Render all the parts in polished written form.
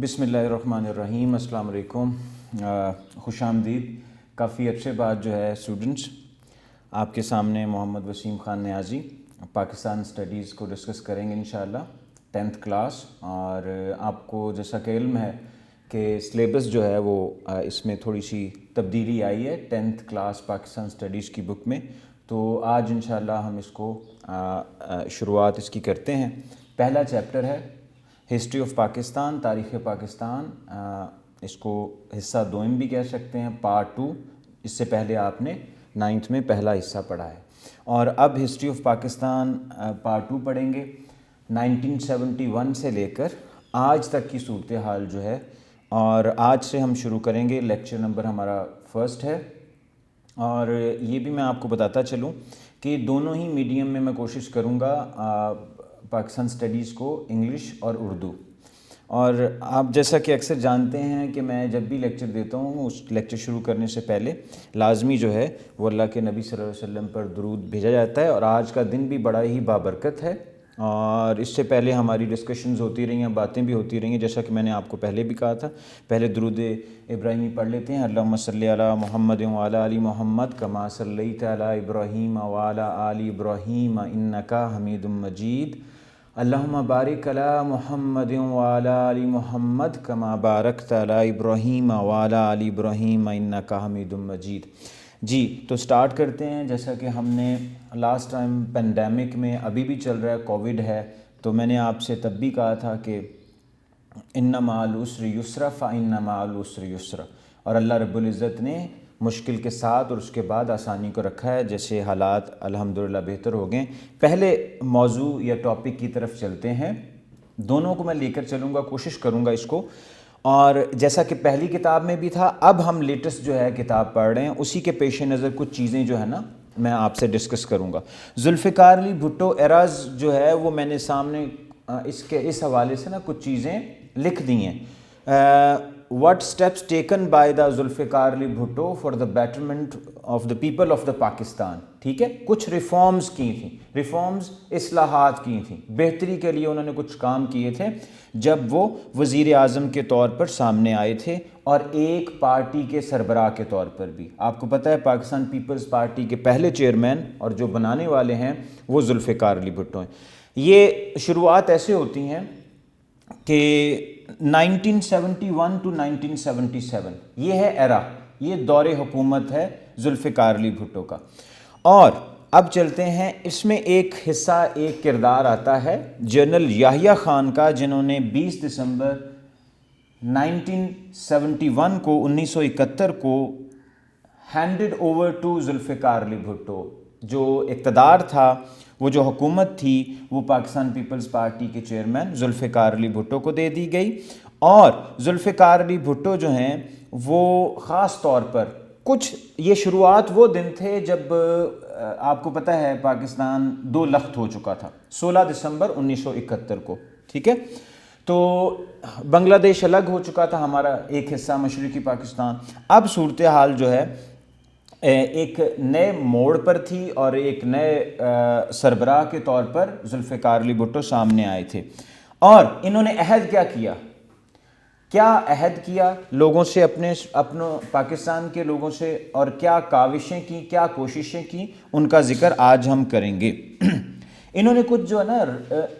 بسم اللہ الرحمن الرحیم۔ السلام علیکم، خوش آمدید۔ کافی عرصے بعد جو ہے اسٹوڈنٹس آپ کے سامنے محمد وسیم خان نیازی پاکستان اسٹڈیز کو ڈسکس کریں گے انشاءاللہ 10th کلاس۔ اور آپ کو جیسا کہ علم ہے کہ سلیبس جو ہے وہ اس میں تھوڑی سی تبدیلی آئی ہے 10th کلاس پاکستان اسٹڈیز کی بک میں، تو آج انشاءاللہ ہم اس کو شروعات اس کی کرتے ہیں۔ پہلا چیپٹر ہے ہسٹری آف پاکستان، تاریخ پاکستان، اس کو حصہ دوم بھی کہہ سکتے ہیں، پارٹ 2۔ اس سے پہلے آپ نے 9th میں پہلا حصہ پڑھا ہے، اور اب ہسٹری آف پاکستان پارٹ 2 پڑھیں گے۔ 1971 سے لے کر آج تک کی صورتحال جو ہے، اور آج سے ہم شروع کریں گے۔ لیکچر نمبر ہمارا فرسٹ ہے، اور یہ بھی میں آپ کو بتاتا چلوں کہ دونوں ہی میڈیم میں میں کوشش کروں گا پاکستان اسٹڈیز کو، انگلش اور اردو۔ اور آپ جیسا کہ اکثر جانتے ہیں کہ میں جب بھی لیکچر دیتا ہوں اس لیکچر شروع کرنے سے پہلے لازمی جو ہے وہ اللہ کے نبی صلی اللہ علیہ وسلم پر درود بھیجا جاتا ہے، اور آج کا دن بھی بڑا ہی بابرکت ہے۔ اور اس سے پہلے ہماری ڈسکشنز ہوتی رہی ہیں، باتیں بھی ہوتی رہی ہیں، جیسا کہ میں نے آپ کو پہلے بھی کہا تھا۔ پہلے درود ابراہیمی پڑھ لیتے ہیں۔ اللہم صلی علی محمد وعلی آل محمد کما صلیت علی ابراہیم وعلی آل ابراہیم انک حمید مجید۔ اللہم بارک علی محمد وعلی آل محمد کما بارکت علی ابراہیم وعلی آل ابراہیم انک حمید مجید۔ جی تو سٹارٹ کرتے ہیں۔ جیسا کہ ہم نے لاسٹ ٹائم پینڈیمک میں، ابھی بھی چل رہا ہے، کووڈ ہے، تو میں نے آپ سے تب بھی کہا تھا کہ ان مع العسر یسرا فان مع العسر یسرا، اور اللہ رب العزت نے مشکل کے ساتھ اور اس کے بعد آسانی کو رکھا ہے، جیسے حالات الحمدللہ بہتر ہو گئے۔ پہلے موضوع یا ٹاپک کی طرف چلتے ہیں، دونوں کو میں لے کر چلوں گا، کوشش کروں گا اس کو۔ اور جیسا کہ پہلی کتاب میں بھی تھا، اب ہم لیٹسٹ جو ہے کتاب پڑھ رہے ہیں، اسی کے پیش نظر کچھ چیزیں جو ہے نا میں آپ سے ڈسکس کروں گا۔ ذوالفقار علی بھٹو ایراز جو ہے وہ میں نے سامنے اس حوالے سے نا کچھ چیزیں لکھ دی ہیں۔ What steps taken by the Zulfiqar Ali Bhutto for the betterment of the people of the Pakistan، ٹھیک ہے، کچھ ریفارمز کی تھیں، ریفارمز اصلاحات کی تھیں، بہتری کے لیے انہوں نے کچھ کام کیے تھے جب وہ وزیر اعظم کے طور پر سامنے آئے تھے، اور ایک پارٹی کے سربراہ کے طور پر بھی۔ آپ کو پتہ ہے پاکستان پیپلز پارٹی کے پہلے چیئرمین اور جو بنانے والے ہیں وہ ذوالفقار علی بھٹو ہیں۔ یہ شروعات ایسے ہوتی ہیں کہ 1971 to 1977 یہ ہے ایرا، یہ دور حکومت ہے ذوالفقار علی بھٹو کا۔ اور اب چلتے ہیں، اس میں ایک حصہ، ایک کردار آتا ہے جنرل یحییٰ خان کا، جنہوں نے 20 دسمبر 1971 کو 1971 کو handed over to Zulfiqar Ali Bhutto. جو اقتدار تھا، وہ جو حکومت تھی، وہ پاکستان پیپلز پارٹی کے چیئرمین ذوالفقار علی بھٹو کو دے دی گئی۔ اور ذوالفقار علی بھٹو جو ہیں وہ خاص طور پر کچھ، یہ شروعات وہ دن تھے جب آپ کو پتہ ہے پاکستان دو لخت ہو چکا تھا، 16 دسمبر 1971 کو، ٹھیک ہے، تو بنگلہ دیش الگ ہو چکا تھا، ہمارا ایک حصہ مشرقی پاکستان۔ اب صورتحال جو ہے ایک نئے موڑ پر تھی، اور ایک نئے سربراہ کے طور پر ذوالفقار علی بھٹو سامنے آئے تھے۔ اور انہوں نے عہد کیا عہد کیا لوگوں سے، اپنے پاکستان کے لوگوں سے، اور کیا کاوشیں کی، کیا کوششیں کی، ان کا ذکر آج ہم کریں گے۔ انہوں نے کچھ جو ہے نا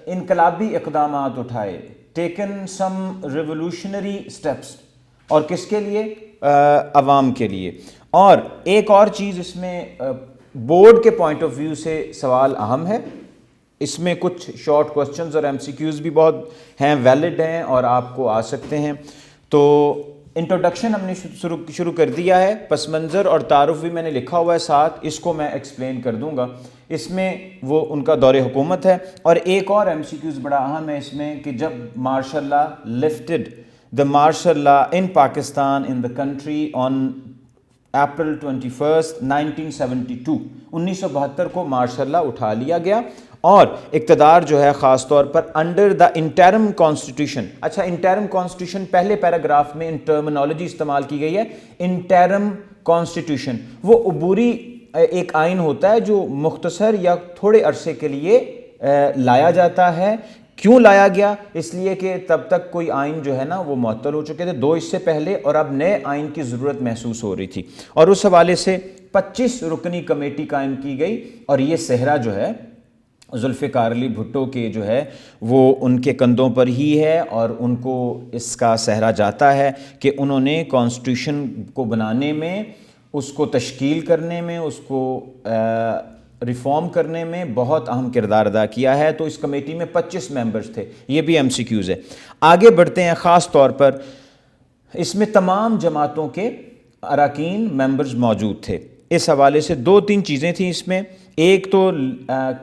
انقلابی اقدامات اٹھائے، ٹیکن سم ریولوشنری سٹیپس، اور کس کے لیے؟ عوام کے لیے۔ اور ایک اور چیز اس میں بورڈ کے پوائنٹ آف ویو سے سوال اہم ہے، اس میں کچھ شارٹ کوسچنز اور MCQs بھی بہت ہیں، ویلڈ ہیں، اور آپ کو آ سکتے ہیں۔ تو انٹروڈکشن ہم نے شروع کر دیا ہے، پس منظر اور تعارف بھی میں نے لکھا ہوا ہے ساتھ، اس کو میں ایکسپلین کر دوں گا۔ اس میں وہ ان کا دور حکومت ہے، اور ایک اور MCQs بڑا اہم ہے اس میں کہ جب martial law lifted the martial law in Pakistan in the country on April 21st 1972 1972 کو مارشل لا اٹھا لیا گیا، اور اقتدار جو ہے خاص طور پر انڈر دا انٹرم کانسٹیٹیوشن۔ اچھا، انٹرم کانسٹیٹیوشن پہلے پیراگراف میں ان ٹرمنالوجی استعمال کی گئی ہے، انٹرم کانسٹیٹیوشن وہ عبوری ایک آئین ہوتا ہے جو مختصر یا تھوڑے عرصے کے لیے لایا جاتا ہے کیوں لایا گیا؟ اس لیے کہ تب تک کوئی آئین جو ہے نا وہ معطل ہو چکے تھے 2 اس سے پہلے، اور اب نئے آئین کی ضرورت محسوس ہو رہی تھی، اور اس حوالے سے 25 رکنی کمیٹی قائم کی گئی، اور یہ صحرا جو ہے ذوالفقار علی بھٹو کے جو ہے وہ ان کے کندھوں پر ہی ہے، اور ان کو اس کا صحرا جاتا ہے کہ انہوں نے کانسٹیٹیوشن کو بنانے میں، اس کو تشکیل کرنے میں، اس کو ریفارم کرنے میں بہت اہم کردار ادا کیا ہے۔ تو اس کمیٹی میں 25 ممبرز تھے، یہ بھی MCQs ہے۔ آگے بڑھتے ہیں، خاص طور پر اس میں تمام جماعتوں کے اراکین ممبرز موجود تھے۔ اس حوالے سے 2-3 چیزیں تھیں اس میں، ایک تو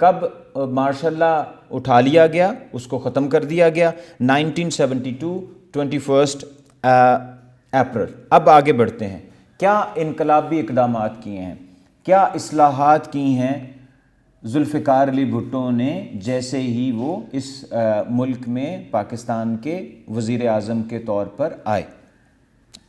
کب مارشاء اللہ اٹھا لیا گیا، اس کو ختم کر دیا گیا 1972 21 اپریل۔ اب آگے بڑھتے ہیں، کیا انقلابی اقدامات کیے ہیں، کیا اصلاحات کی ہیں ذوالفقار علی بھٹو نے جیسے ہی وہ اس ملک میں پاکستان کے وزیر اعظم کے طور پر آئے۔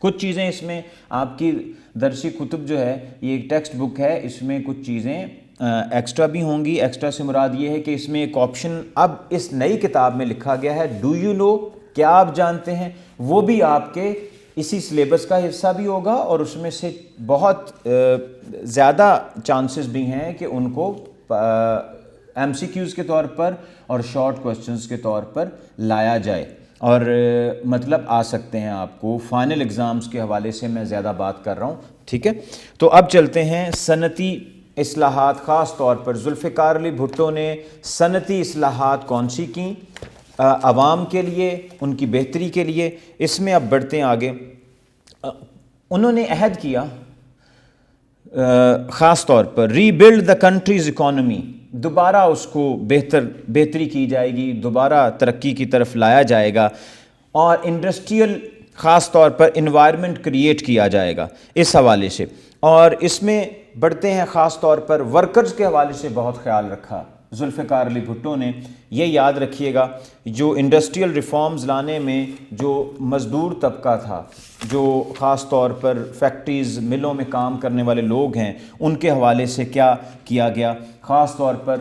کچھ چیزیں اس میں آپ کی درسی کتب جو ہے، یہ ایک ٹیکسٹ بک ہے، اس میں کچھ چیزیں ایکسٹرا بھی ہوں گی۔ ایکسٹرا سے مراد یہ ہے کہ اس میں ایک آپشن اب اس نئی کتاب میں لکھا گیا ہے، ڈو یو نو، کیا آپ جانتے ہیں، وہ بھی آپ کے اسی سلیبس کا حصہ بھی ہوگا، اور اس میں سے بہت زیادہ چانسز بھی ہیں کہ ان کو MCQs کے طور پر اور شارٹ کوسچنز کے طور پر لایا جائے، اور مطلب آ سکتے ہیں آپ کو۔ فائنل ایگزامز کے حوالے سے میں زیادہ بات کر رہا ہوں، ٹھیک ہے۔ تو اب چلتے ہیں صنعتی اصلاحات، خاص طور پر ذوالفقار علی بھٹو نے صنعتی اصلاحات کون سی کیں عوام کے لیے، ان کی بہتری کے لیے۔ اس میں اب بڑھتے ہیں آگے۔ انہوں نے عہد کیا خاص طور پر ری بلڈ دا کنٹریز اکانومی، دوبارہ اس کو بہتری کی جائے گی، دوبارہ ترقی کی طرف لایا جائے گا، اور انڈسٹریل خاص طور پر انوائرمنٹ کریٹ کیا جائے گا اس حوالے سے۔ اور اس میں بڑھتے ہیں، خاص طور پر ورکرز کے حوالے سے بہت خیال رکھا ذوالفقار علی بھٹو نے۔ یہ یاد رکھیے گا، جو انڈسٹریل ریفارمز لانے میں جو مزدور طبقہ تھا، جو خاص طور پر فیکٹریز ملوں میں کام کرنے والے لوگ ہیں، ان کے حوالے سے کیا کیا گیا، خاص طور پر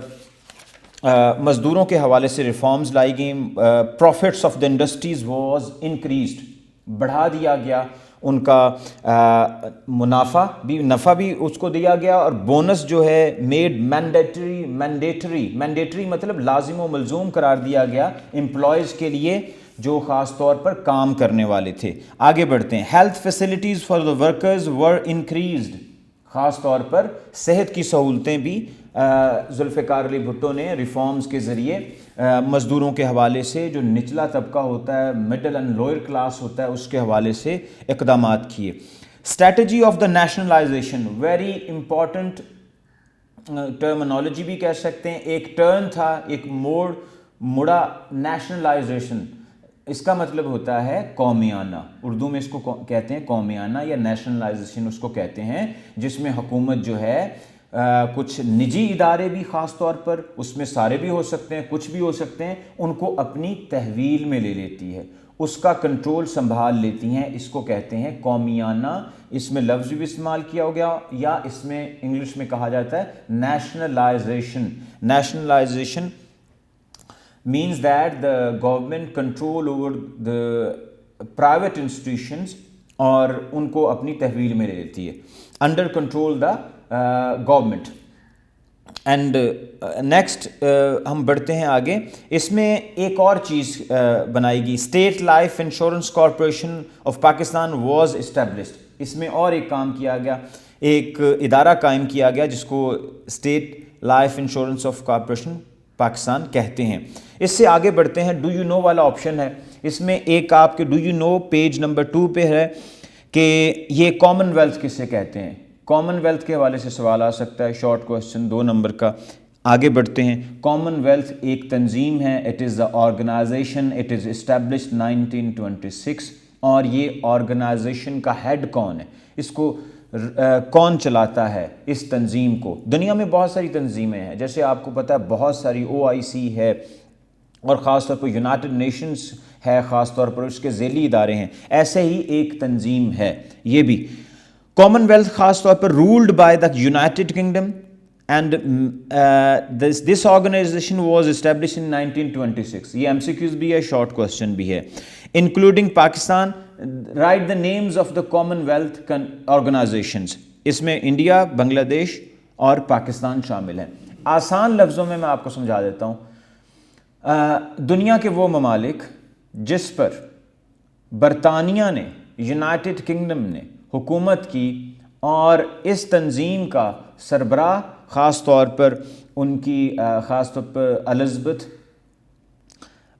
مزدوروں کے حوالے سے ریفارمز لائی گئیں۔ Profits of the industries was increased, بڑھا دیا گیا ان کا نفع بھی اس کو دیا گیا، اور بونس جو ہے میڈ مینڈیٹری مطلب لازم و ملزوم قرار دیا گیا امپلائیز کے لیے جو خاص طور پر کام کرنے والے تھے۔ آگے بڑھتے ہیں، health facilities for the workers were increased, خاص طور پر صحت کی سہولتیں بھی ذوالفقار علی بھٹو نے ریفارمز کے ذریعے مزدوروں کے حوالے سے، جو نچلا طبقہ ہوتا ہے، مڈل اینڈ لوئر کلاس ہوتا ہے، اس کے حوالے سے اقدامات کیے۔ Strategy of the nationalization, very important terminology بھی کہہ سکتے ہیں، ایک ٹرن تھا، ایک مڑا نیشنلائزیشن، اس کا مطلب ہوتا ہے قومیانہ، اردو میں اس کو کہتے ہیں قومیانہ یا نیشنلائزیشن اس کو کہتے ہیں، جس میں حکومت جو ہے کچھ نجی ادارے بھی خاص طور پر، اس میں سارے بھی ہو سکتے ہیں، کچھ بھی ہو سکتے ہیں، ان کو اپنی تحویل میں لے لیتی ہے، اس کا کنٹرول سنبھال لیتی ہیں، اس کو کہتے ہیں قومیانہ۔ اس میں لفظ بھی استعمال کیا ہو گیا، یا اس میں انگلش میں کہا جاتا ہے nationalization. Nationalization means that the government control over the private institutions، اور ان کو اپنی تحویل میں لے لیتی ہے، under control the government۔ And next ہم بڑھتے ہیں آگے، اس میں ایک اور چیز بنائی گئی، state life insurance corporation of Pakistan was established. اس میں اور ایک کام کیا گیا، ایک ادارہ قائم کیا گیا جس کو state life insurance of corporation Pakistan کہتے ہیں۔ اس سے آگے بڑھتے ہیں، ڈو یو نو والا آپشن ہے، اس میں ایک آپ کے do you know page number 2 پہ ہے کہ یہ کامن ویلتھ کسے کہتے ہیں۔ کامن ویلتھ کے حوالے سے سوال آ سکتا ہے، شارٹ کوسچن 2 نمبر کا۔ آگے بڑھتے ہیں، کامن ویلتھ ایک تنظیم ہے، it is a organization, it is established 1926، اور یہ آرگنائزیشن کا ہیڈ کون ہے، اس کو کون چلاتا ہے اس تنظیم کو؟ دنیا میں بہت ساری تنظیمیں ہیں، جیسے آپ کو پتہ ہے بہت ساری OIC ہے، اور خاص طور پر یونائٹڈ نیشنز ہے، خاص طور پر اس کے ذیلی ادارے ہیں، ایسے ہی ایک تنظیم ہے یہ بھی۔ کامن ویلتھ خاص طور پر ruled by the United Kingdom and this organization was established in 1926. یہ MCQs بھی ہے, short question بھی ہے. Including Pakistan, write the names of the Commonwealth organizations. اس میں انڈیا, بنگلہ دیش اور پاکستان شامل ہیں. آسان لفظوں میں آپ کو سمجھا دیتا ہوں. دنیا کے وہ ممالک جس پر برطانیہ نے, یونائٹڈ کنگڈم نے حکومت کی, اور اس تنظیم کا سربراہ خاص طور پر ان کی خاص طور پر الزبتھ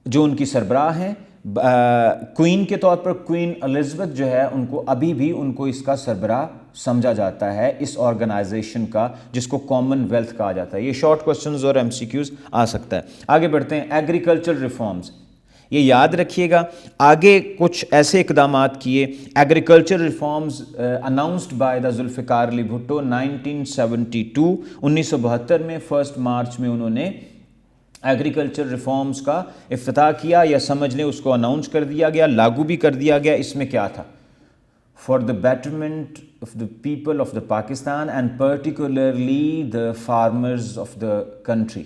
جو ان کی سربراہ ہیں, کوئین کے طور پر کوئین الزبتھ جو ہے, ان کو ابھی بھی ان کو اس کا سربراہ سمجھا جاتا ہے, اس آرگنائزیشن کا, جس کو کامن ویلتھ کہا جاتا ہے. یہ شارٹ کوسچنز اور MCQs آ سکتا ہے. آگے بڑھتے ہیں. ایگریکلچر ریفارمز, یہ یاد رکھیے گا. آگے کچھ ایسے اقدامات کیے. Agriculture reforms announced by the Zulfiqar Ali Bhutto 1972, 1972 میں 1 مارچ میں انہوں نے ایگریکلچر ریفارمز کا افتتاح کیا, یا سمجھ لیں اس کو اناؤنس کر دیا گیا, لاگو بھی کر دیا گیا. اس میں کیا تھا؟ For the betterment of the people of the Pakistan and particularly the farmers of the country.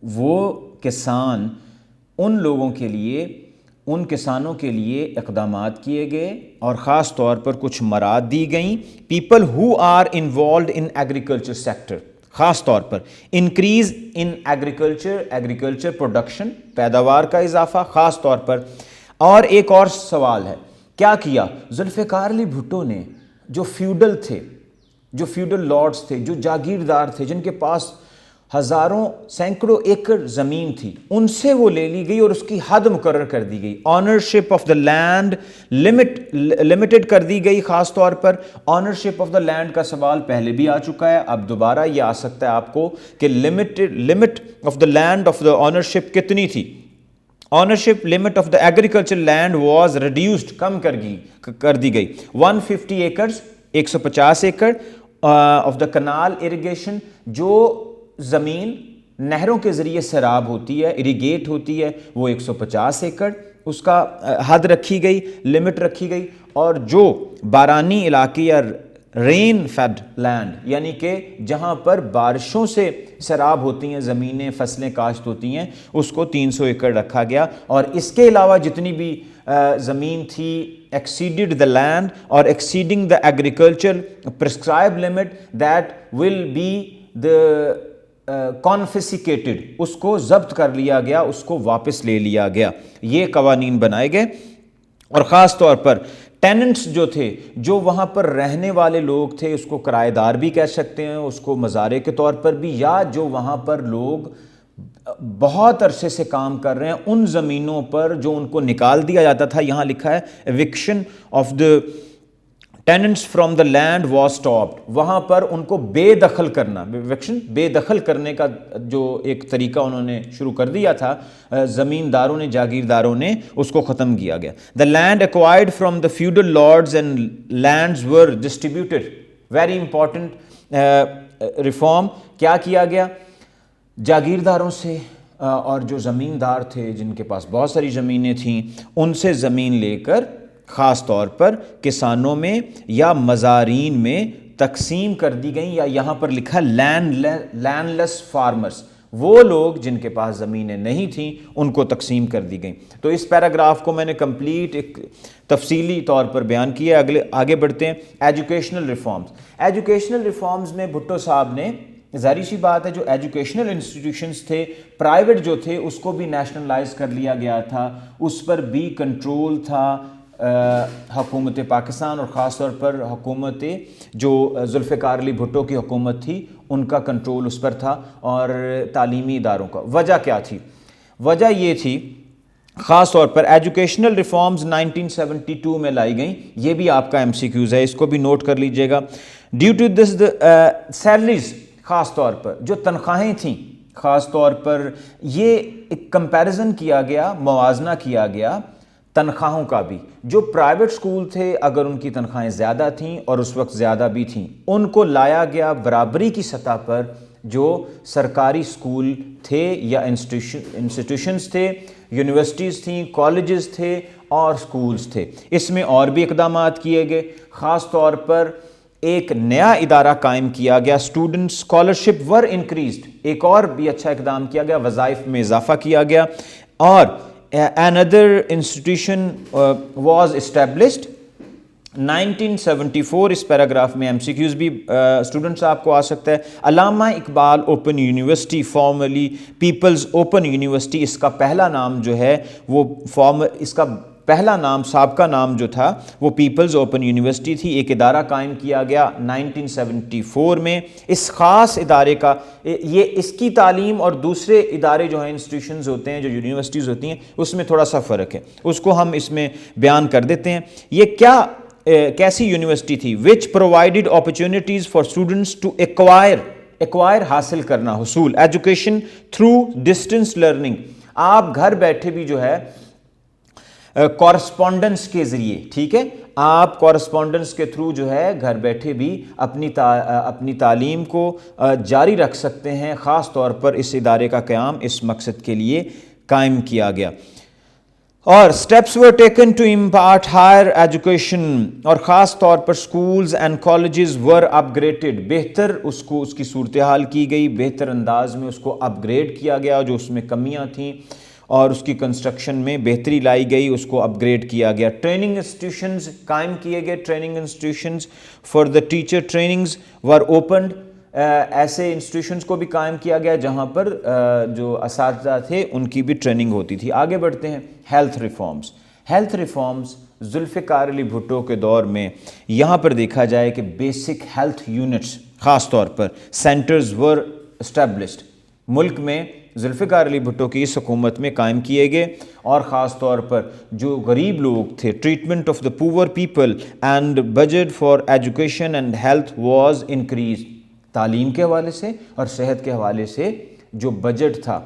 وہ کسان, ان لوگوں کے لیے, ان کسانوں کے لیے اقدامات کیے گئے, اور خاص طور پر کچھ مراد دی گئیں. People who are involved in agriculture sector, خاص طور پر انکریز ان ایگریکلچر پروڈکشن, پیداوار کا اضافہ خاص طور پر. اور ایک اور سوال ہے, کیا کیا ذوالفقار علی بھٹو نے؟ جو فیوڈل تھے, جو فیوڈل لارڈز تھے, جو جاگیردار تھے, جن کے پاس ہزاروں سینکڑوں ایکڑ زمین تھی, ان سے وہ لے لی گئی اور اس کی حد مقرر کر دی گئی. Ownership of the land limited کر دی گئی. خاص طور پر آنرشپ آف دا لینڈ کا سوال پہلے بھی آ چکا ہے, اب دوبارہ یہ آ سکتا ہے آپ کو کہ limit of the land of the ownership کتنی تھی. Ownership limit of the agriculture land was reduced, کم کر دی گئی. 150 acres, 150 acre of the canal irrigation, جو زمین نہروں کے ذریعے سیراب ہوتی ہے, اریگیٹ ہوتی ہے, وہ 150 ایکڑ اس کا حد رکھی گئی, لمٹ رکھی گئی. اور جو بارانی علاقے یا رین فیڈ لینڈ, یعنی کہ جہاں پر بارشوں سے سیراب ہوتی ہیں زمینیں, فصلیں کاشت ہوتی ہیں, اس کو 300 ایکڑ رکھا گیا. اور اس کے علاوہ جتنی بھی زمین تھی exceeded the land or exceeding the agriculture prescribed limit that will be the confiscated, اس کو ضبط کر لیا گیا, اس کو واپس لے لیا گیا. یہ قوانین بنائے گئے. اور خاص طور پر ٹیننٹس جو تھے, جو وہاں پر رہنے والے لوگ تھے, اس کو کرایہ دار بھی کہہ سکتے ہیں, اس کو مزارے کے طور پر بھی, یا جو وہاں پر لوگ بہت عرصے سے کام کر رہے ہیں, ان زمینوں پر جو ان کو نکال دیا جاتا تھا. یہاں لکھا ہے eviction of the tenants from the land was stopped. وہاں پر ان کو بے دخل کرنا, ایوکشن بے دخل کرنے کا جو ایک طریقہ انہوں نے شروع کر دیا تھا, زمینداروں نے, جاگیرداروں نے, اس کو ختم کیا گیا. The land acquired from the feudal lords and lands were distributed. Very important reform. کیا کیا گیا؟ جاگیرداروں سے اور جو زمیندار تھے, جن کے پاس بہت ساری زمینیں تھیں, ان سے زمین لے کر خاص طور پر کسانوں میں یا مزارین میں تقسیم کر دی گئیں. یا یہاں پر لکھا لینڈ لیس فارمرز, وہ لوگ جن کے پاس زمینیں نہیں تھیں, ان کو تقسیم کر دی گئیں. تو اس پیراگراف کو میں نے کمپلیٹ ایک تفصیلی طور پر بیان کیا. آگے بڑھتے ہیں. Educational reforms. ایجوکیشنل ریفارمز میں بھٹو صاحب نے, ظاہری سی بات ہے, جو ایجوکیشنل انسٹیٹیوشنز تھے پرائیویٹ جو تھے, اس کو بھی نیشنلائز کر لیا گیا تھا. اس پر بھی کنٹرول تھا حکومت پاکستان, اور خاص طور پر حکومت جو ذوالفقار علی بھٹو کی حکومت تھی, ان کا کنٹرول اس پر تھا, اور تعلیمی اداروں کا. وجہ کیا تھی؟ وجہ یہ تھی خاص طور پر ایجوکیشنل ریفارمز 1972 میں لائی گئیں. یہ بھی آپ کا MCQs ہے, اس کو بھی نوٹ کر لیجئے گا. ڈیو ٹو دس سیلریز, خاص طور پر جو تنخواہیں تھیں, خاص طور پر یہ ایک کمپیریزن کیا گیا, موازنہ کیا گیا تنخواہوں کا بھی. جو پرائیویٹ سکول تھے, اگر ان کی تنخواہیں زیادہ تھیں, اور اس وقت زیادہ بھی تھیں, ان کو لایا گیا برابری کی سطح پر جو سرکاری سکول تھے یا انسٹیٹیوشنز تھے, یونیورسٹیز تھیں, کالجز تھے اور سکولز تھے. اس میں اور بھی اقدامات کیے گئے. خاص طور پر ایک نیا ادارہ قائم کیا گیا, اسٹوڈنٹ اسکالرشپ ور انکریزڈ, ایک اور بھی اچھا اقدام کیا گیا, وظائف میں اضافہ کیا گیا, اور another institution was established 1974. اس پیراگراف میں ایم سی کیوز بھی اسٹوڈنٹس آپ کو آ سکتا ہے. Allama Iqbal open university, formally people's open university, اس کا پہلا نام جو ہے وہ اس کا پہلا نام, سابقہ نام جو تھا وہ پیپلز اوپن یونیورسٹی تھی. ایک ادارہ قائم کیا گیا 1974 میں. اس خاص ادارے کا اس کی تعلیم اور دوسرے ادارے جو ہیں, انسٹیٹیوشنز ہوتے ہیں, جو یونیورسٹیز ہوتی ہیں, اس میں تھوڑا سا فرق ہے, اس کو ہم اس میں بیان کر دیتے ہیں. یہ کیسی یونیورسٹی تھی؟ Which provided opportunities for students to acquire حاصل کرنا, حصول, ایجوکیشن تھرو ڈسٹینس لرننگ. آپ گھر بیٹھے بھی جو ہے کورسپونڈنس کے ذریعے, ٹھیک ہے, آپ کورسپونڈنس کے تھرو جو ہے گھر بیٹھے بھی اپنی تعلیم کو جاری رکھ سکتے ہیں. خاص طور پر اس ادارے کا قیام اس مقصد کے لیے قائم کیا گیا. اور steps were taken to impart higher education, اور خاص طور پر schools and colleges were upgraded, بہتر اس کی صورتحال کی گئی, بہتر انداز میں اس کو اپ گریڈ کیا گیا, جو اس میں کمیاں تھیں اور اس کی کنسٹرکشن میں بہتری لائی گئی, اس کو اپ گریڈ کیا گیا. ٹریننگ انسٹیٹیوشنز قائم کیے گئے, training institutions for the teacher trainings were opened, ایسے انسٹیٹیوشنز کو بھی قائم کیا گیا جہاں پر جو اساتذہ تھے ان کی بھی ٹریننگ ہوتی تھی. آگے بڑھتے ہیں. ہیلتھ ریفارمز ذوالفقار علی بھٹو کے دور میں, یہاں پر دیکھا جائے کہ بیسک ہیلتھ یونٹس خاص طور پر سینٹرز ور اسٹیبلشڈ, ملک میں ذوالفقار علی بھٹو کی اس حکومت میں قائم کیے گئے, اور خاص طور پر جو غریب لوگ تھے, treatment of the poor people and budget for education and health was increase. تعلیم کے حوالے سے اور صحت کے حوالے سے جو بجٹ تھا,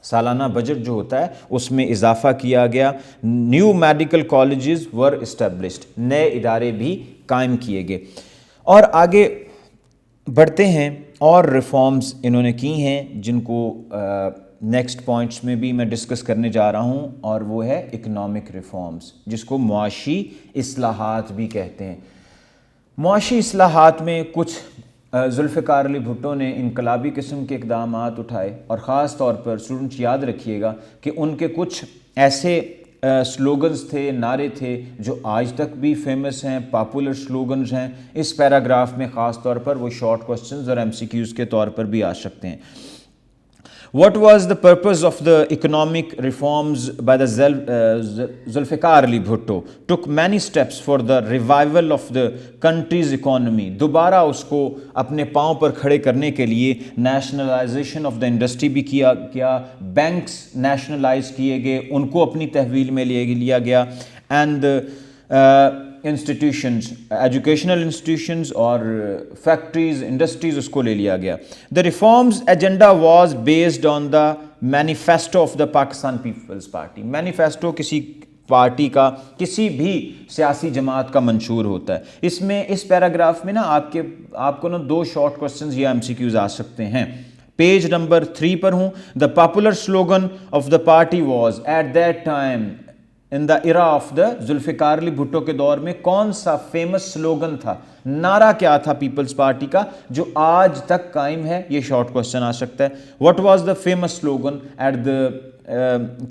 سالانہ بجٹ جو ہوتا ہے, اس میں اضافہ کیا گیا. New medical colleges were established, نئے ادارے بھی قائم کیے گئے. اور آگے بڑھتے ہیں, اور ریفارمز انہوں نے کی ہیں جن کو نیکسٹ پوائنٹس میں بھی میں ڈسکس کرنے جا رہا ہوں, اور وہ ہے اکنامک ریفارمز, جس کو معاشی اصلاحات بھی کہتے ہیں. معاشی اصلاحات میں کچھ ذوالفقار علی بھٹو نے انقلابی قسم کے اقدامات اٹھائے, اور خاص طور پر اسٹوڈنٹس یاد رکھیے گا کہ ان کے کچھ ایسے سلوگنز تھے, نعرے تھے جو آج تک بھی فیمس ہیں, پاپولر سلوگنز ہیں. اس پیراگراف میں خاص طور پر وہ شارٹ کوسچنز اور ایم سی کیوز کے طور پر بھی آ سکتے ہیں. What was the purpose of the economic reforms by the Zulfikar Ali Bhutto? Took many steps for the revival of the country's economy. دوبارہ اس کو اپنے پاؤں پر کھڑے کرنے کے لیے نیشنلائزیشن آف دا انڈسٹری بھی کیا, بینکس نیشنلائز کیے گئے, ان کو اپنی تحویل میں لیا گیا, اینڈ انسٹیٹیوشنز, ایجوکیشنل انسٹیٹیوشنز اور فیکٹریز, انڈسٹریز, اس کو لے لیا گیا. The reforms agenda was based on the manifesto of the Pakistan people's party. Manifesto کسی پارٹی کا, کسی بھی سیاسی جماعت کا منشور ہوتا ہے. اس میں اس پیراگراف میں نا آپ کو نا 2 شارٹ کوسچنز یا ایم سی کیوز آ سکتے ہیں. پیج نمبر 3 پر ہوں. The popular slogan of the party was at that time in the era of the Zulfiqar Ali Bhutto کے دور میں کون سا فیمس سلوگن تھا, نعرہ کیا تھا پیپلز پارٹی کا جو آج تک قائم ہے؟ یہ شارٹ کوسچن آ سکتا ہے. What was the famous slogan at the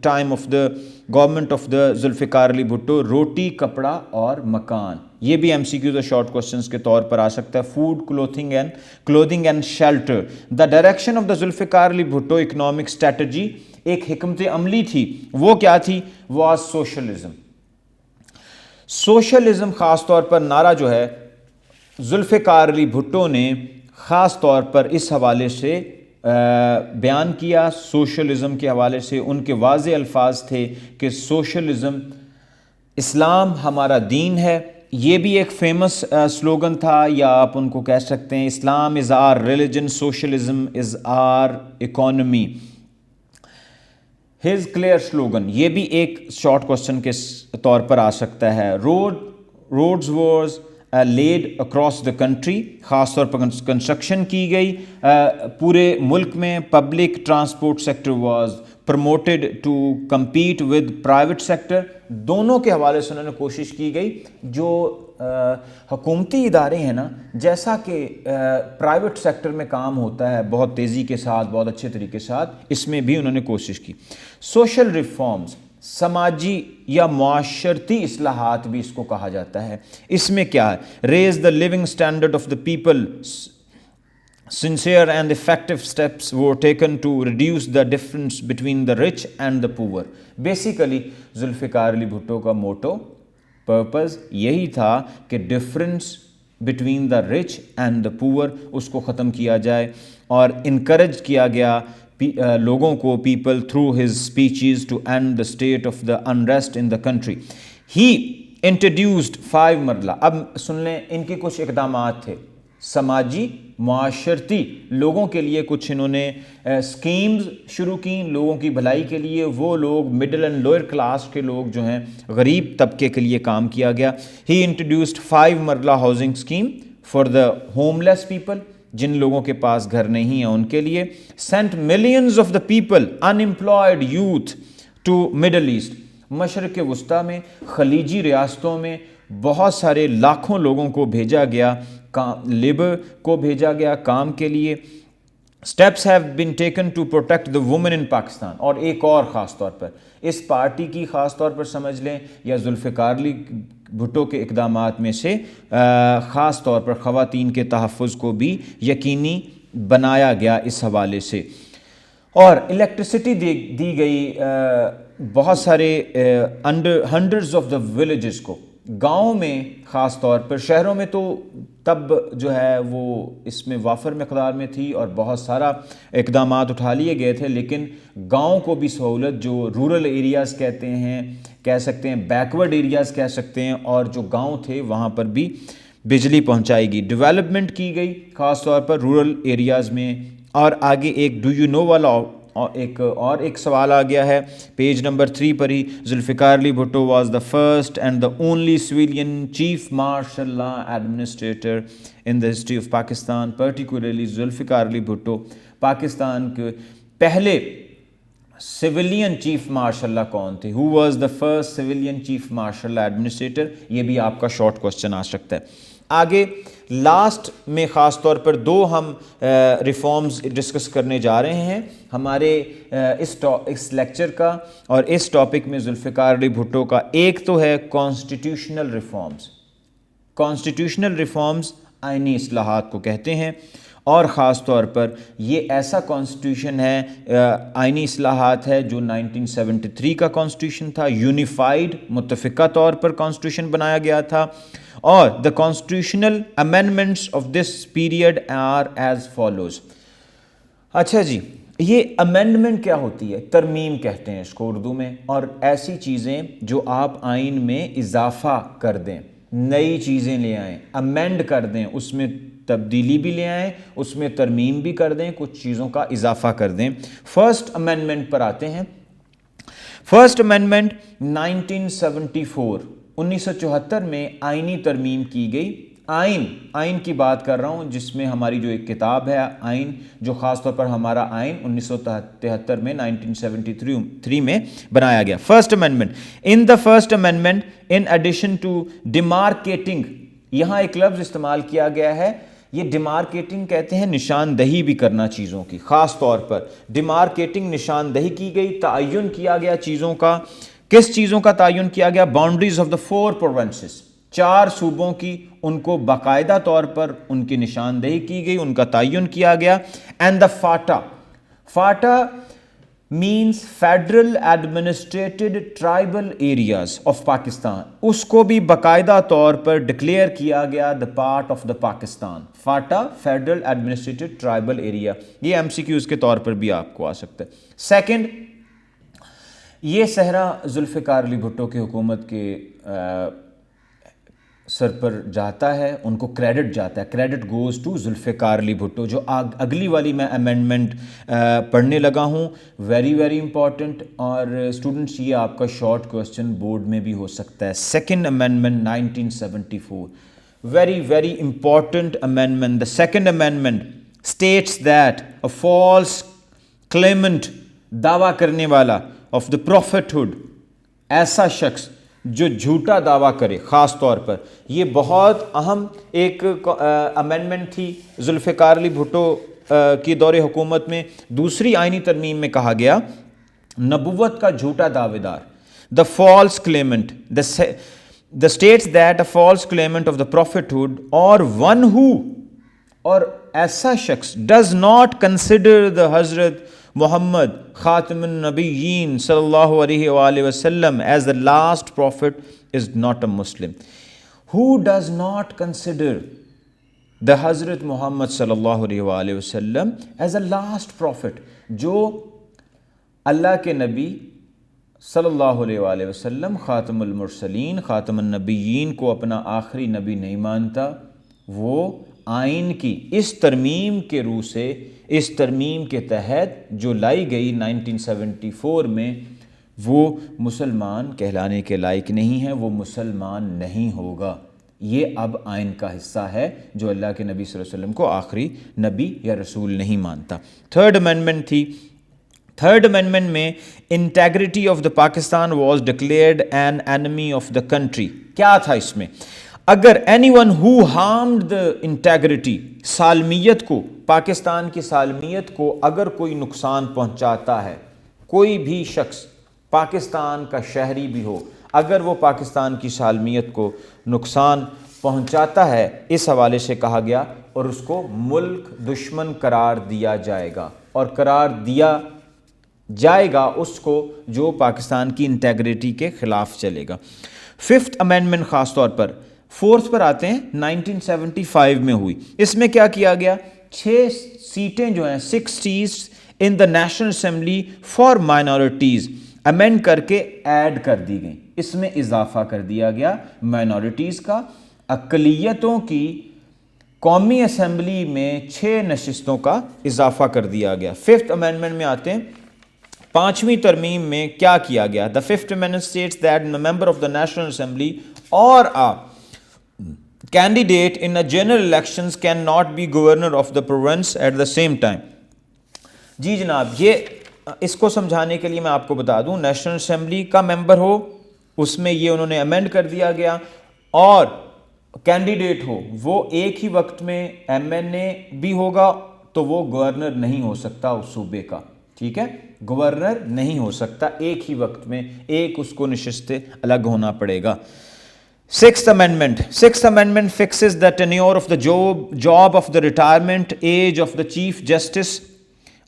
time of the government of the Zulfiqar Ali Bhutto? روٹی, کپڑا اور مکان. یہ بھی ایم سی کیوز اور شارٹ کوسچنس کے طور پر آ سکتا ہے. Food, clothing and shelter. The direction of the Zulfiqar Ali Bhutto economic strategy, ایک حکمت عملی تھی, وہ کیا تھی؟ Was socialism. سوشلزم خاص طور پر نعرہ جو ہے ذوالفقار علی بھٹو نے خاص طور پر اس حوالے سے بیان کیا. سوشلزم کے حوالے سے ان کے واضح الفاظ تھے کہ سوشلزم, اسلام ہمارا دین ہے. یہ بھی ایک فیمس سلوگن تھا, یا آپ ان کو کہہ سکتے ہیں Islam is our religion, socialism is our economy. His clear slogan, یہ بھی ایک شارٹ کوسچن کے طور پر آ سکتا ہے. Roads was lead across the country, خاص طور پر کنسٹرکشن کی گئی پورے ملک میں. Public transport sector was promoted to compete with private sector. دونوں کے حوالے سے انہوں نے کوشش کی گئی جو حکومتی ادارے ہیں نا، جیسا کہ پرائیویٹ سیکٹر میں کام ہوتا ہے بہت تیزی کے ساتھ، بہت اچھے طریقے کے ساتھ، اس میں بھی انہوں نے کوشش کی. سوشل ریفارمز، سماجی یا معاشرتی اصلاحات بھی اس کو کہا جاتا ہے. اس میں کیا ہے؟ Raise the living standard of the people. Sincere and effective steps were taken to reduce the difference between the rich and the poor. Basically Zulfiqar Ali Bhutto کا موٹو پرپز یہی تھا کہ difference between the rich and the poor اس کو ختم کیا جائے، اور انکریج کیا گیا لوگوں کو، people through his speeches to end the state of the unrest in the country. He introduced 5 marla. اب سن لیں ان کے کچھ اقدامات تھے سماجی معاشرتی، لوگوں کے لیے کچھ انہوں نے اسکیمز شروع کیں لوگوں کی بھلائی کے لیے. وہ لوگ مڈل اینڈ لوئر کلاس کے لوگ جو ہیں، غریب طبقے کے لیے کام کیا گیا. ہی introduced 5 marla housing scheme for the home less people, جن لوگوں کے پاس گھر نہیں ہیں ان کے لیے. Sent millions of the people unemployed youth to Middle East. مشرق وسطیٰ میں، خلیجی ریاستوں میں بہت سارے لاکھوں لوگوں کو بھیجا گیا، لیبر کو بھیجا گیا کام کے لیے. Steps have been taken to protect the women in Pakistan. اور ایک اور خاص طور پر اس پارٹی کی خاص طور پر سمجھ لیں یا ذوالفقار علی بھٹو کے اقدامات میں سے خاص طور پر خواتین کے تحفظ کو بھی یقینی بنایا گیا اس حوالے سے. اور الیکٹریسٹی دی گئی بہت سارے ہنڈریڈز آف دا ولیجز کو، گاؤں میں خاص طور پر. شہروں میں تو تب جو ہے وہ اس میں وافر مقدار میں تھی اور بہت سارا اقدامات اٹھا لیے گئے تھے، لیکن گاؤں کو بھی سہولت، جو رورل ایریاز کہتے ہیں، کہہ سکتے ہیں بیکورڈ ایریاز کہہ سکتے ہیں، اور جو گاؤں تھے وہاں پر بھی بجلی پہنچائی گئی. ڈیولپمنٹ کی گئی خاص طور پر رورل ایریاز میں. اور آگے ایک ڈو یو نو والا ایک سوال آ گیا ہے پیج نمبر 3 پر ہی. Zulfiqar Ali Bhutto was the first and the only civilian chief martial law administrator in the history of Pakistan. Particularly Zulfiqar Ali Bhutto Pakistan کے پہلے سویلین چیف مارشل لا کون تھے؟ Who was the first civilian chief martial law administrator? یہ بھی آپ کا شارٹ کوسچن آ سکتا ہے. آگے لاسٹ میں خاص طور پر 2 ہم ریفارمز ڈسکس کرنے جا رہے ہیں ہمارے اس لیکچر کا اور اس ٹاپک میں ذوالفقار علی بھٹو کا. ایک تو ہے کانسٹیٹیوشنل ریفارمز. کانسٹیٹیوشنل ریفارمز آئینی اصلاحات کو کہتے ہیں، اور خاص طور پر یہ ایسا کانسٹیٹیوشن ہے، آئینی اصلاحات ہے جو 1973 کا کانسٹیٹیوشن تھا. یونیفائڈ متفقہ طور پر کانسٹیٹیوشن بنایا گیا تھا. اور the constitutional amendments of this period are as follows. اچھا جی، یہ امینڈمنٹ کیا ہوتی ہے؟ ترمیم کہتے ہیں اس کو اردو میں. اور ایسی چیزیں جو آپ آئین میں اضافہ کر دیں، نئی چیزیں لے آئیں، امینڈ کر دیں، اس میں تبدیلی بھی لے آئیں، اس میں ترمیم بھی کر دیں، کچھ چیزوں کا اضافہ کر دیں. فرسٹ امینڈمنٹ پر آتے ہیں. فرسٹ امینڈمنٹ 1974 میں آئینی ترمیم کی گئی. آئین کی بات کر رہا ہوں جس میں ہماری جو ایک کتاب ہے آئین، جو خاص طور پر ہمارا آئین 1973 میں 1973 میں بنایا گیا. First amendment. In the first amendment in addition to demarcating, یہاں ایک لفظ استعمال کیا گیا ہے، یہ ڈیمارکیٹنگ کہتے ہیں نشاندہی بھی کرنا چیزوں کی. خاص طور پر ڈیمارکیٹنگ نشاندہی کی گئی، تعین کیا گیا چیزوں کا. کس چیزوں کا تعین کیا گیا؟ باؤنڈریز آف دا 4 پروونسز، 4 صوبوں کی، ان کو باقاعدہ طور پر ان کی نشاندہی کی گئی، ان کا تعین کیا گیا. And the FATA means federal administered tribal areas of Pakistan, اس کو بھی باقاعدہ طور پر ڈکلیئر کیا گیا the part of the Pakistan. FATA federal administered tribal area, یہ MCQs کے طور پر بھی آپ کو آ سکتا ہے. سیکنڈ، یہ صحرا ذوالفقار علی بھٹو کی حکومت کے سر پر جاتا ہے، ان کو کریڈٹ جاتا ہے. Credit goes to Zulfiqar Ali Bhutto. جو اگلی والی میں امینڈمنٹ پڑھنے لگا ہوں، ویری ویری امپورٹنٹ، اور اسٹوڈنٹس یہ آپ کا شارٹ کوسچن بورڈ میں بھی ہو سکتا ہے. Second amendment 1974، very very important amendment. The second amendment states that a false claimant دعویٰ کرنے والا آف دا پروفیٹہڈ، ایسا شخص جو جھوٹا دعویٰ کرے خاص طور پر. یہ بہت اہم ایک امینڈمنٹ تھی ذوالفقار علی بھٹو کی دور حکومت میں. دوسری آئینی ترمیم میں کہا گیا نبوت کا جھوٹا دعوے دار، the false claimant, the states that a false claimant of the prophethood or one who اور ایسا شخص does not consider the Hazrat Muhammad Khatam al-Nabiyyin sallallahu alayhi wa sallam as the last prophet is not a Muslim. Who does not consider the Hazrat Muhammad sallallahu alayhi wa sallam as a last prophet، جو اللہ کے نبی صلی اللہ علیہ وآلہ وسلم خاتم المرسلین خاتم النبیین کو اپنا آخری نبی نہیں مانتا، وہ آئین کی اس ترمیم کے روح سے، اس ترمیم کے تحت جو لائی گئی 1974 میں، وہ مسلمان کہلانے کے لائق نہیں ہے، وہ مسلمان نہیں ہوگا. یہ اب آئین کا حصہ ہے جو اللہ کے نبی صلی اللہ علیہ وسلم کو آخری نبی یا رسول نہیں مانتا. تھرڈ امینڈمنٹ تھی. تھرڈ امینڈمنٹ میں integrity of the Pakistan was declared an enemy of the country. کیا تھا اس میں؟ اگر anyone who harmed the integrity, سالمیت کو، پاکستان کی سالمیت کو اگر کوئی نقصان پہنچاتا ہے، کوئی بھی شخص پاکستان کا شہری بھی ہو، اگر وہ پاکستان کی سالمیت کو نقصان پہنچاتا ہے، اس حوالے سے کہا گیا اور اس کو ملک دشمن قرار دیا جائے گا، اور قرار دیا جائے گا اس کو جو پاکستان کی انٹیگریٹی کے خلاف چلے گا. ففتھ امینڈمنٹ خاص طور پر، فورتھ پر آتے ہیں، 1975 میں ہوئی. اس میں کیا کیا گیا؟ 6 سیٹیں جو ہیں، 6 seats in the National Assembly for minorities amend کر کے ایڈ کر دی گئیں. اس میں اضافہ کر دیا گیا مائنورٹیز کا. اقلیتوں کی قومی اسمبلی میں 6 نشستوں کا اضافہ کر دیا گیا. ففتھ امینڈمنٹ میں آتے ہیں، 5ویں ترمیم میں کیا کیا گیا؟ The fifth amendment states that a member of the National Assembly or a candidate in a general elections cannot be governor of the province at the same time. جی جناب، یہ اس کو سمجھانے کے لیے میں آپ کو بتا دوں، نیشنل اسمبلی کا ممبر ہو، اس میں یہ انہوں نے امینڈ کر دیا گیا، اور کینڈیڈیٹ ہو، وہ ایک ہی وقت میں ایم این اے بھی ہوگا تو وہ گورنر نہیں ہو سکتا اس صوبے کا. ٹھیک ہے، گورنر نہیں ہو سکتا ایک ہی وقت میں، ایک اس کو نشستیں الگ ہونا پڑے گا. Sixth amendment fixes the tenure of the job of the retirement age of the Chief Justice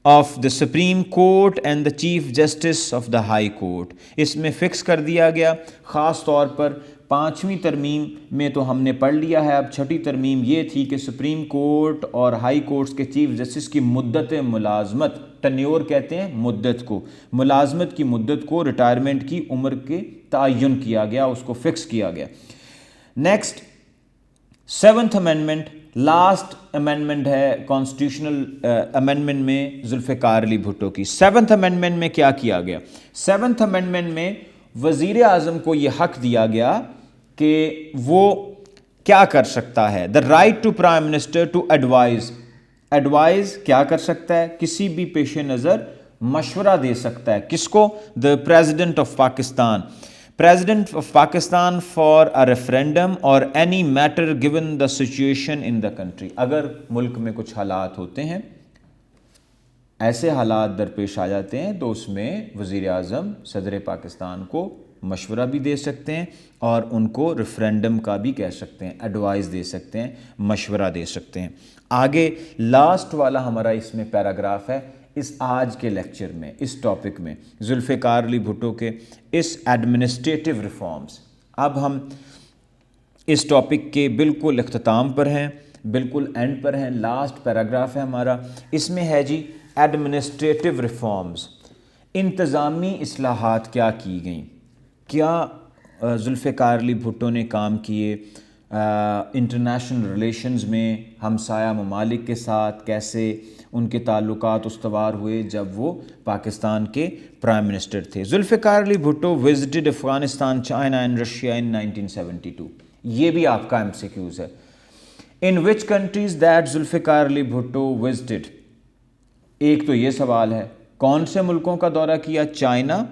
of the Supreme Court and the Chief Justice of the High Court. اس میں فکس کر دیا گیا خاص طور پر. 5ویں ترمیم میں تو ہم نے پڑھ لیا ہے، اب 6ٹھی ترمیم یہ تھی کہ سپریم کورٹ اور ہائی کورٹس کے چیف جسٹس کی مدت ملازمت، ٹینیور کہتے ہیں مدت کو، ملازمت کی مدت کو، ریٹائرمنٹ کی عمر کے تعین کیا گیا، اس کو فکس کیا گیا. Next 7th amendment, last amendment ہے کانسٹیٹیوشنل امینڈمنٹ میں ذوالفقار علی بھٹو کی. 7th امینڈمنٹ میں کیا کیا گیا؟ 7th امینڈمنٹ میں وزیر اعظم کو یہ حق دیا گیا کہ وہ کیا کر سکتا ہے، the right to prime minister to advise کیا کر سکتا ہے؟ کسی بھی پیش نظر مشورہ دے سکتا ہے. کس کو؟ The president of Pakistan. President of Pakistan for a referendum اور any matter given the situation in the country. اگر ملک میں کچھ حالات ہوتے ہیں، ایسے حالات درپیش آ جاتے ہیں، تو اس میں وزیر اعظم صدر پاکستان کو مشورہ بھی دے سکتے ہیں اور ان کو ریفرینڈم کا بھی کہہ سکتے ہیں، ایڈوائز دے سکتے ہیں، مشورہ دے سکتے ہیں. آگے لاسٹ والا ہمارا اس میں پیراگراف ہے اس آج کے لیکچر میں، اس ٹاپک میں، ذوالفقار علی بھٹو کے اس ایڈمنسٹریٹو ریفارمز. اب ہم اس ٹاپک کے بالکل اختتام پر ہیں، بالکل اینڈ پر ہیں، لاسٹ پیراگراف ہے ہمارا. اس میں ہے جی ایڈمنسٹریٹو ریفارمز، انتظامی اصلاحات کیا کی گئیں، کیا ذوالفقار علی بھٹو نے کام کیے انٹرنیشنل ریلیشنز میں، ہمسایہ ممالک کے ساتھ کیسے ان کے تعلقات استوار ہوئے جب وہ پاکستان کے پرائم منسٹر تھے. Zulfiqar Ali Bhutto visited Afghanistan, China and Russia in 1972. یہ بھی آپ کا MCQs ہے. In which countries that Zulfiqar Ali Bhutto visited, ایک تو یہ سوال ہے کون سے ملکوں کا دورہ کیا؟ چائنا،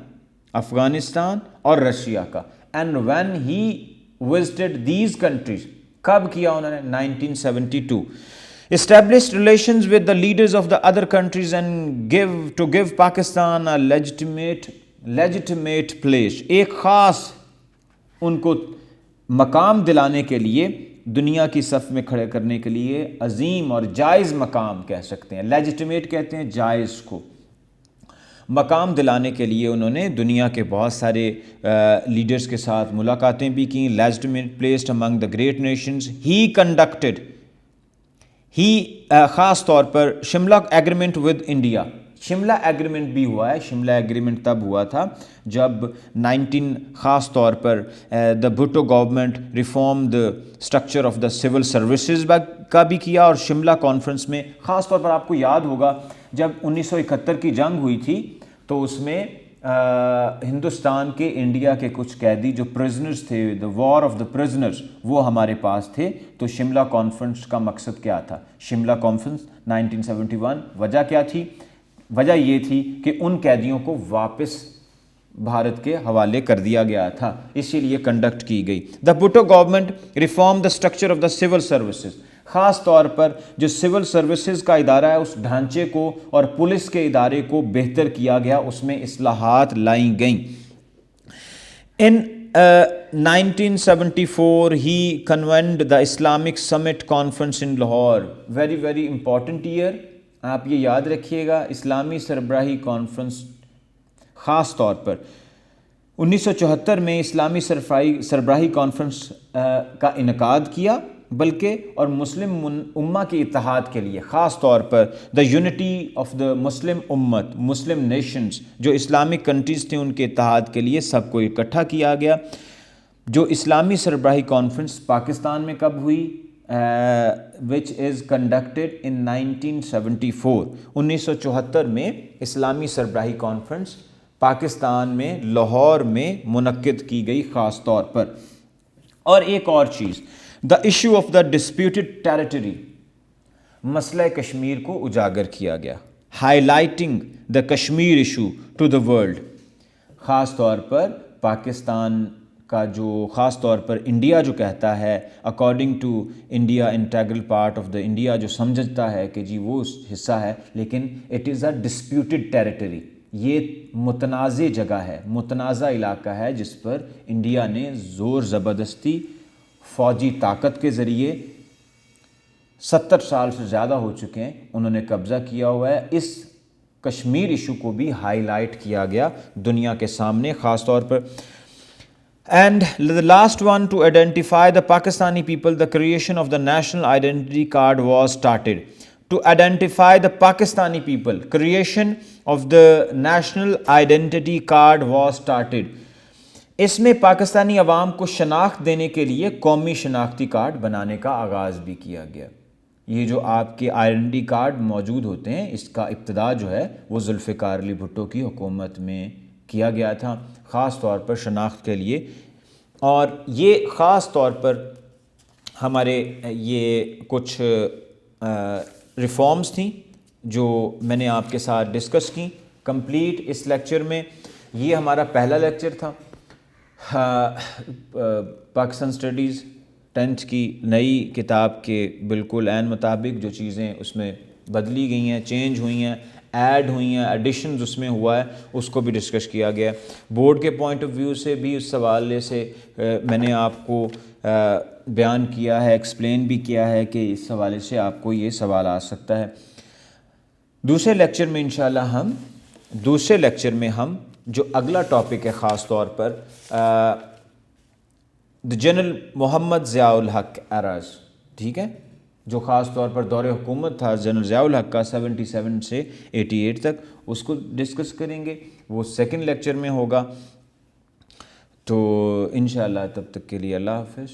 افغانستان اور رشیا کا. And when he visited these countries, کب کیا انہوں نے؟ 1972. established relations with the leaders of the other countries and give Pakistan a legitimate place. ایک خاص ان کو مقام دلانے کے لیے، دنیا کی صف میں کھڑے کرنے کے لیے عظیم اور جائز مقام کہہ سکتے ہیں. لیجٹیمیٹ کہتے ہیں جائز کو. مقام دلانے کے لیے انہوں نے دنیا کے بہت سارے لیڈرز کے ساتھ ملاقاتیں بھی کیں. Legitimate placed among the great nations. خاص طور پر Shimla agreement with India. Shimla agreement بھی ہوا ہے. شملہ ایگریمنٹ تب ہوا تھا جب خاص طور پر the Bhutto government reform the structure of the civil services کا بھی کیا. اور شملہ کانفرنس میں خاص طور پر آپ کو یاد ہوگا جب 1971 کی جنگ ہوئی تھی تو اس میں ہندوستان کے، انڈیا کے کچھ قیدی جو پرزنرز تھے، دا وار آف دا پرزنرز، وہ ہمارے پاس تھے. تو شملہ کانفرنس کا مقصد کیا تھا؟ شملہ کانفرنس 1971 وجہ کیا تھی؟ وجہ یہ تھی کہ ان قیدیوں کو واپس بھارت کے حوالے کر دیا گیا تھا، اسی لیے کنڈکٹ کی گئی. The Bhutto government reform the structure of the civil services. خاص طور پر جو سول سروسز کا ادارہ ہے اس ڈھانچے کو اور پولیس کے ادارے کو بہتر کیا گیا، اس میں اصلاحات لائی گئیں. ان 1974 he convened the Islamic Summit Conference in Lahore. very very important year. آپ یہ یاد رکھیے گا، اسلامی سربراہی کانفرنس خاص طور پر 1974 میں اسلامی سربراہی کانفرنس کا انعقاد کیا، بلکہ اور مسلم امہ کے اتحاد کے لیے، خاص طور پر دا یونٹی آف دا مسلم امت، مسلم نیشنز جو اسلامک کنٹریز تھے ان کے اتحاد کے لیے سب کو اکٹھا کیا گیا. جو اسلامی سربراہی کانفرنس پاکستان میں کب ہوئی؟ which is conducted in 1974. 1974 میں اسلامی سربراہی کانفرنس پاکستان میں لاہور میں منعقد کی گئی خاص طور پر. اور ایک اور چیز، the issue of the disputed territory, مسئلہ کشمیر کو اجاگر کیا گیا. Highlighting the Kashmir issue to the world. خاص طور پر پاکستان کا جو، خاص طور پر انڈیا جو کہتا ہے according to India integral part of the India, جو سمجھتا ہے کہ جی وہ حصہ ہے، لیکن it is a disputed territory. یہ متنازع جگہ ہے، متنازع علاقہ ہے جس پر انڈیا نے زور زبردستی فوجی طاقت کے ذریعے 70 سال سے زیادہ ہو چکے ہیں انہوں نے قبضہ کیا ہوا ہے. اس کشمیر ایشو کو بھی ہائی لائٹ کیا گیا دنیا کے سامنے خاص طور پر. And the last one, to identify the Pakistani people, the creation of the national identity card was started. To identify the Pakistani people, creation of the national identity card was started. اس میں پاکستانی عوام کو شناخت دینے کے لیے قومی شناختی card بنانے کا آغاز بھی کیا گیا. یہ جو آپ کے آئیڈینٹی کارڈ موجود ہوتے ہیں، اس کا ابتدا جو ہے وہ ذوالفقار علی بھٹو کی حکومت میں کیا گیا تھا خاص طور پر شناخت کے لیے. اور یہ خاص طور پر ہمارے یہ کچھ ریفارمز تھیں جو میں نے آپ کے ساتھ ڈسکس کی کمپلیٹ اس لیکچر میں. یہ ہمارا پہلا لیکچر تھا پاکستان اسٹڈیز 10th کی نئی کتاب کے بالکل عین مطابق. جو چیزیں اس میں بدلی گئی ہیں، چینج ہوئی ہیں، ایڈ ہوئی ہیں، ایڈیشنز اس میں ہوا ہے، اس کو بھی ڈسکس کیا گیا. بورڈ کے پوائنٹ آف ویو سے بھی اس حوالے سے میں نے آپ کو بیان کیا ہے، ایکسپلین بھی کیا ہے کہ اس حوالے سے آپ کو یہ سوال آ سکتا ہے. دوسرے لیکچر میں ہم جو اگلا ٹاپک ہے خاص طور پر جنرل محمد ضیاء الحق ایراز، ٹھیک ہے، جو خاص طور پر دور حکومت تھا جنرل ضیاء الحق کا 77 سے 88 تک، اس کو ڈسکس کریں گے. وہ سیکنڈ لیکچر میں ہوگا. تو انشاءاللہ تب تک کے لیے اللہ حافظ.